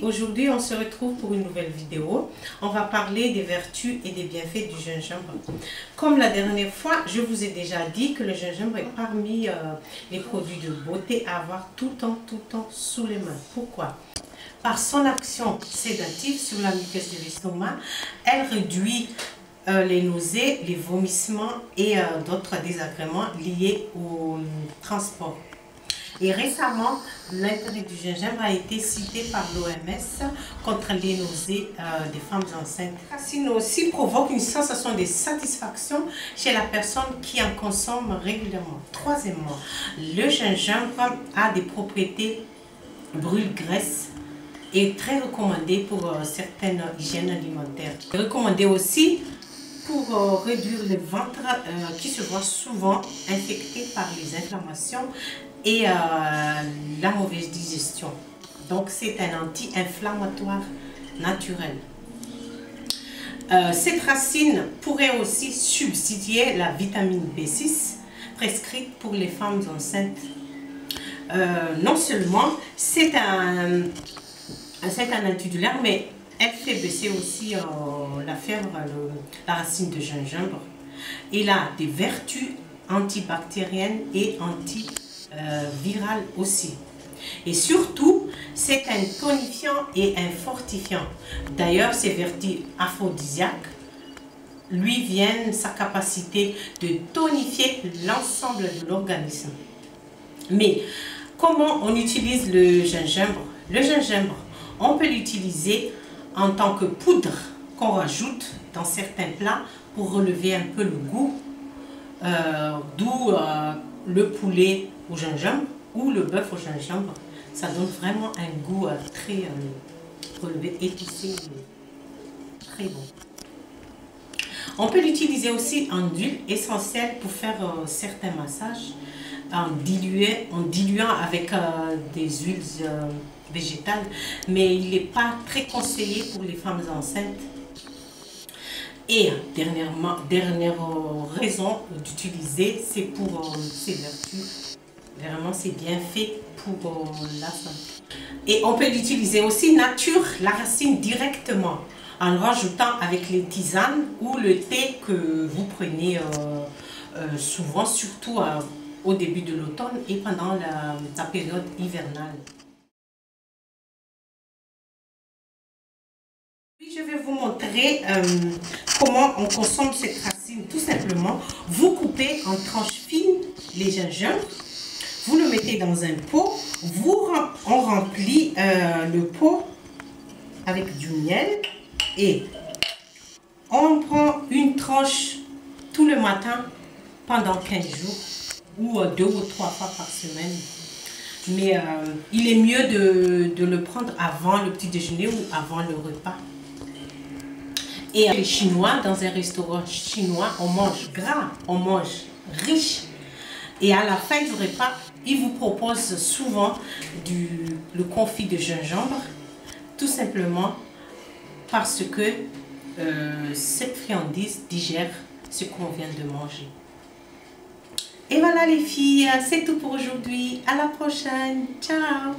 aujourd'hui on se retrouve pour une nouvelle vidéo. On va parler des vertus et des bienfaits du gingembre. Comme la dernière fois, je vous ai déjà dit que le gingembre est parmi les produits de beauté à avoir tout le temps sous les mains. Pourquoi? Par son action sédative sur la muqueuse de l'estomac, elle réduit les nausées, les vomissements et d'autres désagréments liés au transport. Et récemment, l'intérêt du gingembre a été cité par l'OMS contre les nausées des femmes enceintes. La racine aussi provoque une sensation de satisfaction chez la personne qui en consomme régulièrement. Troisièmement, le gingembre a des propriétés brûle-graisse et très recommandé pour certaines hygiènes alimentaires. Recommandé aussi pour réduire le ventre qui se voit souvent infecté par les inflammations et la mauvaise digestion. Donc c'est un anti-inflammatoire naturel. Cette racine pourrait aussi substituer la vitamine B6 prescrite pour les femmes enceintes. Non seulement c'est un intudulaire, mais elle fait baisser aussi la fièvre, la racine de gingembre. Il a des vertus antibactériennes et antivirales aussi. Et surtout, c'est un tonifiant et un fortifiant. D'ailleurs, ses vertus aphrodisiaques lui viennent sa capacité de tonifier l'ensemble de l'organisme. Mais comment on utilise le gingembre? Le gingembre, on peut l'utiliser en tant que poudre qu'on rajoute dans certains plats pour relever un peu le goût, d'où le poulet au gingembre ou le bœuf au gingembre. Ça donne vraiment un goût très relevé, épicé, très bon. On peut l'utiliser aussi en huile essentielle pour faire certains massages, en diluant avec des huiles végétales, mais il n'est pas très conseillé pour les femmes enceintes. Et dernière raison d'utiliser, c'est pour ses vertus. Vraiment, c'est bien fait pour la santé. Et on peut l'utiliser aussi nature, la racine directement, en rajoutant avec les tisanes ou le thé que vous prenez souvent, surtout au début de l'automne et pendant la période hivernale. Je vais vous montrer comment on consomme cette racine. Tout simplement, vous coupez en tranches fines les gingembres, vous le mettez dans un pot, on remplit le pot avec du miel et on prend une tranche tout le matin pendant 15 jours ou 2 ou 3 fois par semaine. Mais il est mieux de le prendre avant le petit déjeuner ou avant le repas. Et les Chinois, dans un restaurant chinois, on mange gras, on mange riche. Et à la fin du repas, ils vous proposent souvent le confit de gingembre, tout simplement parce que cette friandise digère ce qu'on vient de manger. Et voilà les filles, c'est tout pour aujourd'hui. À la prochaine. Ciao!